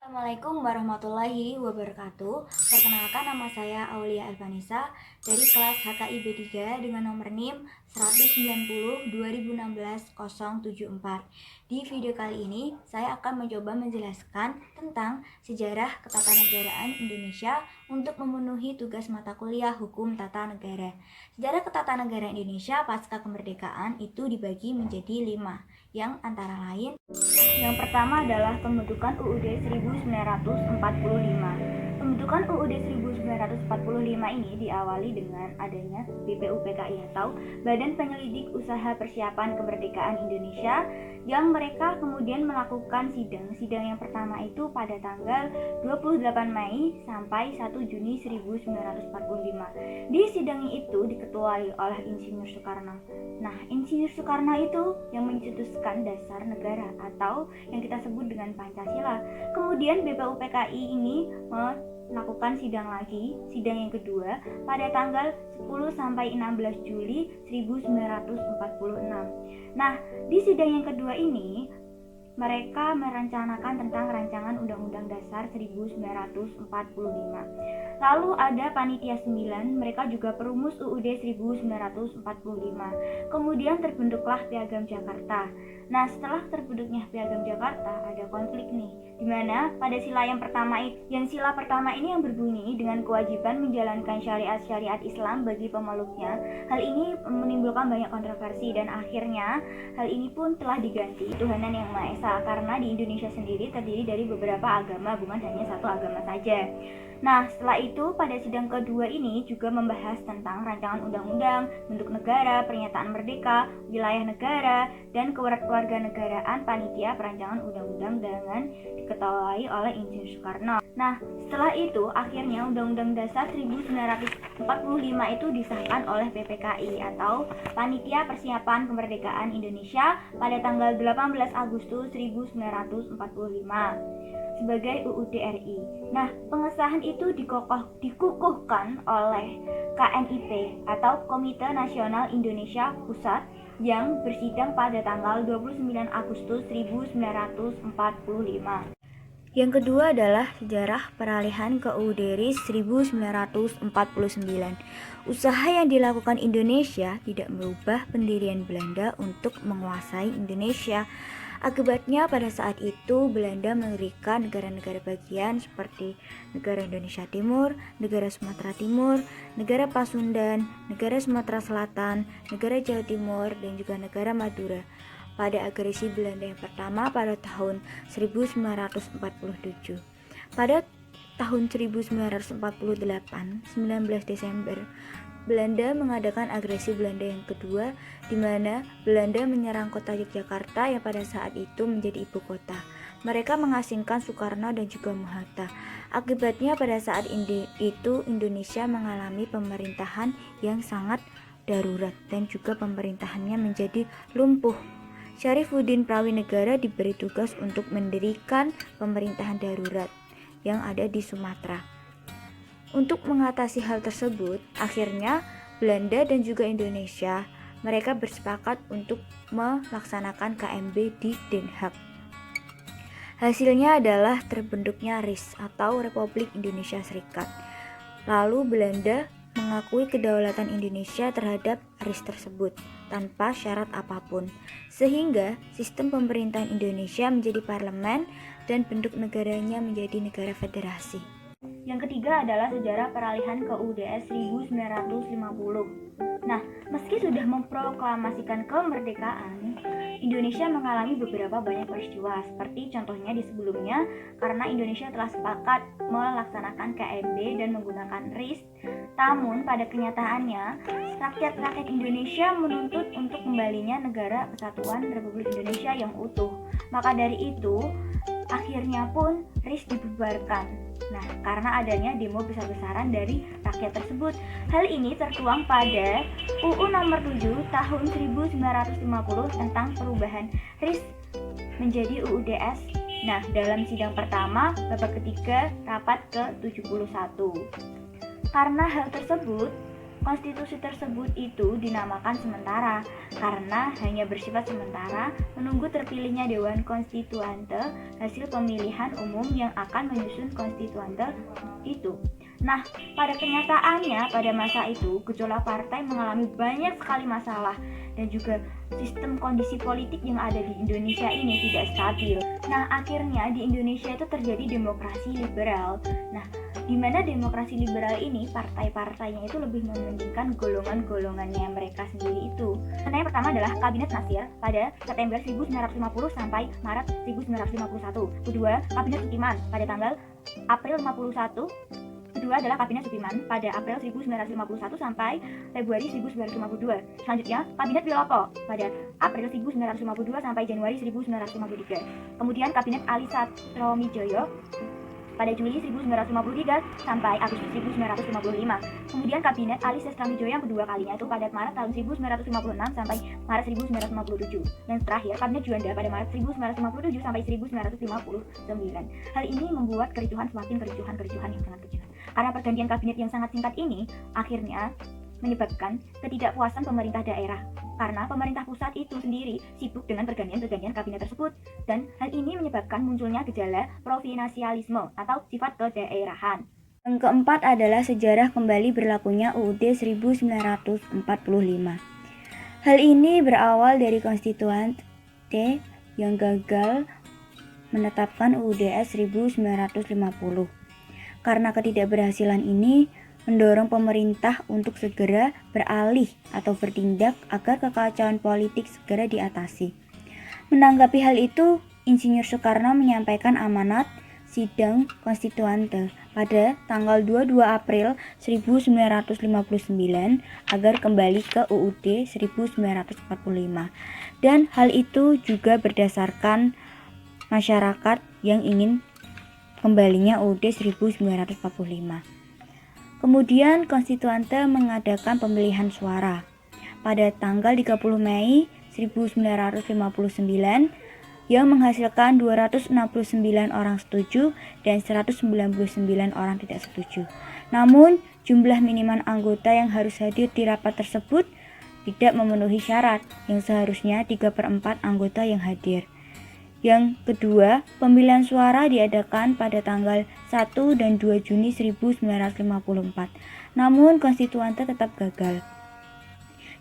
Assalamualaikum warahmatullahi wabarakatuh. Perkenalkan, nama saya Aulia Elvanisa dari kelas HKIB 3 dengan nomor NIM 190 2016 074. Di video kali ini saya akan mencoba menjelaskan tentang sejarah ketatanegaraan Indonesia untuk memenuhi tugas mata kuliah Hukum Tata Negara. Sejarah ketatanegaraan Indonesia pasca kemerdekaan itu dibagi menjadi 5, yang antara lain yang pertama adalah pembentukan UUD 1945. Pembentukan UUD 1945 ini diawali dengan adanya BPUPKI atau Badan Penyelidik Usaha Persiapan Kemerdekaan Indonesia, yang mereka kemudian melakukan sidang. Sidang yang pertama itu pada tanggal 28 Mei sampai 1 Juni 1945. Di sidang itu diketuai oleh Insinyur Soekarno. Nah, Insinyur Soekarno itu yang mencetuskan dasar negara atau yang kita sebut dengan Pancasila. Kemudian BPUPKI ini melakukan sidang lagi, sidang yang kedua pada tanggal 10 sampai 16 Juli 1946. Nah, di sidang yang kedua ini mereka merencanakan tentang rancangan Undang-Undang Dasar 1945. Lalu ada Panitia 9, mereka juga perumus UUD 1945. Kemudian terbentuklah Piagam Jakarta. Nah, setelah terbentuknya Piagam Jakarta, ada konflik nih, dimana pada sila yang pertama ini yang berbunyi dengan kewajiban menjalankan syariat-syariat Islam bagi pemeluknya. Hal ini menimbulkan banyak kontroversi dan akhirnya hal ini pun telah diganti Tuhanan Yang Maha Esa, karena di Indonesia sendiri terdiri dari beberapa agama, bukan hanya satu agama saja. Nah, setelah itu pada sidang kedua ini juga membahas tentang rancangan undang-undang, bentuk negara, pernyataan merdeka, wilayah negara, dan kewarganegaraan. Panitia perancangan undang-undang dengan diketuai oleh Insinyur Soekarno. Nah, setelah itu akhirnya Undang-Undang Dasar 1945 itu disahkan oleh PPKI atau Panitia Persiapan Kemerdekaan Indonesia pada tanggal 18 Agustus 1945 sebagai UUD RI. Nah, pengesahan itu dikukuhkan oleh KNIP atau Komite Nasional Indonesia Pusat yang bersidang pada tanggal 29 Agustus 1945. Yang kedua adalah sejarah peralihan ke UUD RI 1949. Usaha yang dilakukan Indonesia tidak merubah pendirian Belanda untuk menguasai Indonesia. Akibatnya pada saat itu Belanda mendirikan negara-negara bagian seperti negara Indonesia Timur, negara Sumatera Timur, negara Pasundan, negara Sumatera Selatan, negara Jawa Timur, dan juga negara Madura. Pada agresi Belanda yang pertama pada tahun 1947. Pada tahun 1948, 19 Desember, Belanda mengadakan agresi Belanda yang kedua, di mana Belanda menyerang kota Yogyakarta yang pada saat itu menjadi ibu kota. Mereka mengasingkan Soekarno dan juga Muhatta. Akibatnya pada saat itu Indonesia mengalami pemerintahan yang sangat darurat dan juga pemerintahannya menjadi lumpuh. Syarifuddin Prawinegara diberi tugas untuk mendirikan pemerintahan darurat yang ada di Sumatera. Untuk mengatasi hal tersebut, akhirnya Belanda dan juga Indonesia mereka bersepakat untuk melaksanakan KMB di Den Haag. Hasilnya adalah terbentuknya RIS atau Republik Indonesia Serikat. Lalu Belanda mengakui kedaulatan Indonesia terhadap RIS tersebut tanpa syarat apapun, sehingga sistem pemerintahan Indonesia menjadi parlemen dan bentuk negaranya menjadi negara federasi. Yang ketiga adalah sejarah peralihan ke UUDS 1950. Nah, meski sudah memproklamasikan kemerdekaan, Indonesia mengalami beberapa banyak peristiwa, seperti contohnya di sebelumnya, karena Indonesia telah sepakat melaksanakan KMB dan menggunakan RIS. Namun pada kenyataannya, rakyat Indonesia menuntut untuk kembalinya negara kesatuan Republik Indonesia yang utuh. Maka dari itu, akhirnya pun RIS dibubarkan. Nah, karena adanya demo besar-besaran dari rakyat tersebut. Hal ini tertuang pada UU nomor 7 tahun 1950 tentang perubahan RIS menjadi UUDS. Nah, dalam sidang pertama, babak ketiga, rapat ke-71. Karena hal tersebut, Konstitusi tersebut itu dinamakan sementara karena hanya bersifat sementara menunggu terpilihnya Dewan Konstituante hasil pemilihan umum yang akan menyusun konstituante itu. Nah, pada kenyataannya pada masa itu gejolak partai mengalami banyak sekali masalah dan juga sistem kondisi politik yang ada di Indonesia ini tidak stabil. Nah, akhirnya di Indonesia itu terjadi demokrasi liberal. Nah, di mana demokrasi liberal ini partai-partainya itu lebih mementingkan golongan-golongannya mereka sendiri itu. Contoh yang pertama adalah Kabinet Nasir pada September 1950 sampai Maret 1951. Kedua, Kabinet Sukiman pada tanggal April 51. Kedua adalah Kabinet Supiman pada April 1951 sampai Februari 1952. Selanjutnya, Kabinet Wilopo pada April 1952 sampai Januari 1953. Kemudian Kabinet Ali Satromijoyo pada Juli 1953 sampai Agustus 1955. Kemudian Kabinet Ali Satromijoyo yang kedua kalinya itu pada Maret tahun 1956 sampai Maret 1957. Dan terakhir Kabinet Juanda pada Maret 1957 sampai 1959. Hal ini membuat kericuhan semakin kericuhan yang sangat kericuhan. Karena pergantian kabinet yang sangat singkat ini akhirnya menyebabkan ketidakpuasan pemerintah daerah karena pemerintah pusat itu sendiri sibuk dengan pergantian kabinet tersebut, dan hal ini menyebabkan munculnya gejala provinsialisme atau sifat kedaerahan. Yang keempat adalah sejarah kembali berlakunya UUD 1945. Hal ini berawal dari konstituante yang gagal menetapkan UUDS 1950. Karena ketidakberhasilan ini mendorong pemerintah untuk segera beralih atau bertindak agar kekacauan politik segera diatasi. Menanggapi hal itu, Insinyur Soekarno menyampaikan amanat sidang konstituante pada tanggal 22 April 1959 agar kembali ke UUD 1945. Dan hal itu juga berdasarkan masyarakat yang ingin kembalinya UUD 1945. Kemudian konstituante mengadakan pemilihan suara pada tanggal 30 Mei 1959 yang menghasilkan 269 orang setuju dan 199 orang tidak setuju. Namun, jumlah minimal anggota yang harus hadir di rapat tersebut tidak memenuhi syarat yang seharusnya 3/4 anggota yang hadir. Yang kedua, pemilihan suara diadakan pada tanggal 1 dan 2 Juni 1954. Namun, konstituante tetap gagal.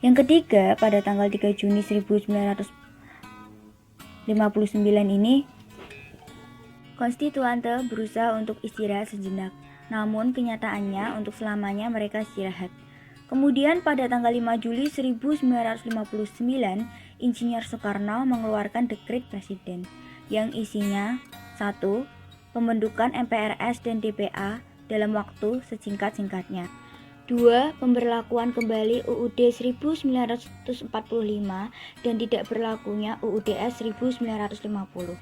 Yang ketiga, pada tanggal 3 Juni 1959 ini, konstituante berusaha untuk istirahat sejenak. Namun, kenyataannya untuk selamanya mereka istirahat. Kemudian pada tanggal 5 Juli 1959, Insinyur Soekarno mengeluarkan dekret presiden yang isinya 1. Pembentukan MPRS dan DPA dalam waktu sesingkat-singkatnya. 2. Pemberlakuan kembali UUD 1945 dan tidak berlakunya UUDS 1950.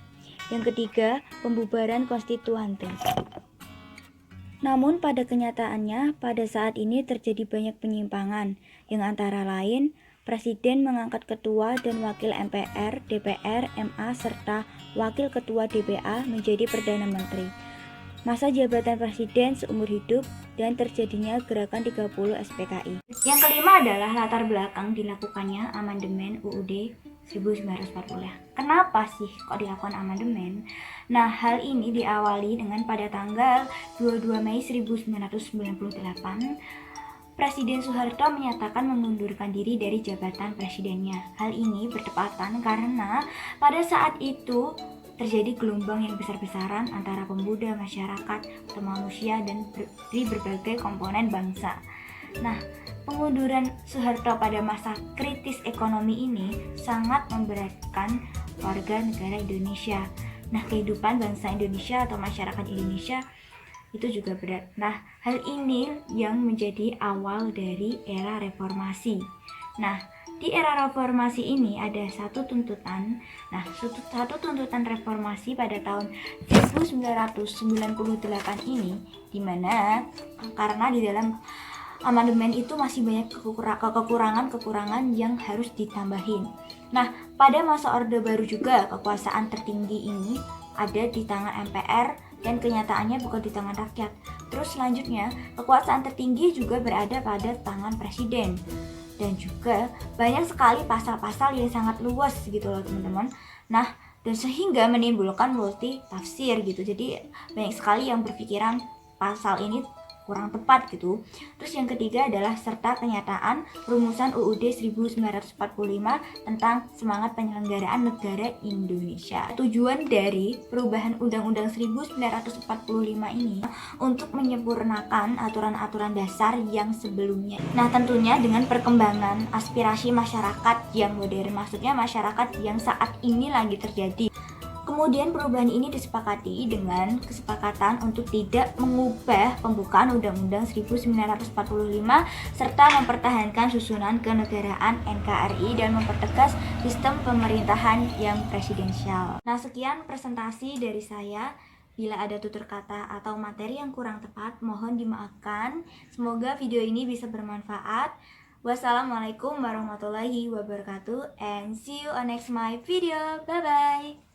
Yang ketiga, pembubaran konstituante. Namun pada kenyataannya, pada saat ini terjadi banyak penyimpangan, yang antara lain, Presiden mengangkat ketua dan wakil MPR, DPR, MA, serta wakil ketua DPA menjadi Perdana Menteri. Masa jabatan Presiden seumur hidup dan terjadinya gerakan 30 SPKI. Yang kelima adalah latar belakang dilakukannya amandemen UUD 1940. Kenapa sih kok dilakukan amandemen? Nah, hal ini diawali dengan pada tanggal 22 Mei 1998, Presiden Soeharto menyatakan mengundurkan diri dari jabatan presidennya. Hal ini bertepatan karena pada saat itu terjadi gelombang yang besar-besaran antara pemuda, masyarakat, atau manusia dan dari berbagai komponen bangsa. Nah, pengunduran Soeharto pada masa kritis ekonomi ini sangat memberatkan warga negara Indonesia. Nah, kehidupan bangsa Indonesia atau masyarakat Indonesia itu juga berat. Nah, hal ini yang menjadi awal dari era reformasi. Nah, di era reformasi ini ada satu tuntutan. Nah, satu tuntutan reformasi pada tahun 1998 ini, di mana karena di dalam amandemen itu masih banyak kekurangan yang harus ditambahin. Nah, pada masa Orde Baru juga kekuasaan tertinggi ini ada di tangan MPR dan kenyataannya bukan di tangan rakyat. Terus selanjutnya, kekuasaan tertinggi juga berada pada tangan presiden. Dan juga banyak sekali pasal-pasal yang sangat luas gitu loh teman-teman. Nah, dan sehingga menimbulkan multi tafsir gitu. Jadi banyak sekali yang berpikiran pasal ini kurang tepat gitu. Terus yang ketiga adalah serta kenyataan rumusan UUD 1945 tentang semangat penyelenggaraan negara Indonesia. Tujuan dari perubahan Undang-Undang 1945 ini untuk menyempurnakan aturan-aturan dasar yang sebelumnya. Nah, tentunya dengan perkembangan aspirasi masyarakat yang modern, maksudnya masyarakat yang saat ini lagi terjadi. Kemudian perubahan ini disepakati dengan kesepakatan untuk tidak mengubah pembukaan Undang-Undang 1945 serta mempertahankan susunan kenegaraan NKRI dan mempertegas sistem pemerintahan yang presidensial. Nah, sekian presentasi dari saya. Bila ada tutur kata atau materi yang kurang tepat, mohon dimaafkan. Semoga video ini bisa bermanfaat. Wassalamualaikum warahmatullahi wabarakatuh and see you on next my video. Bye bye.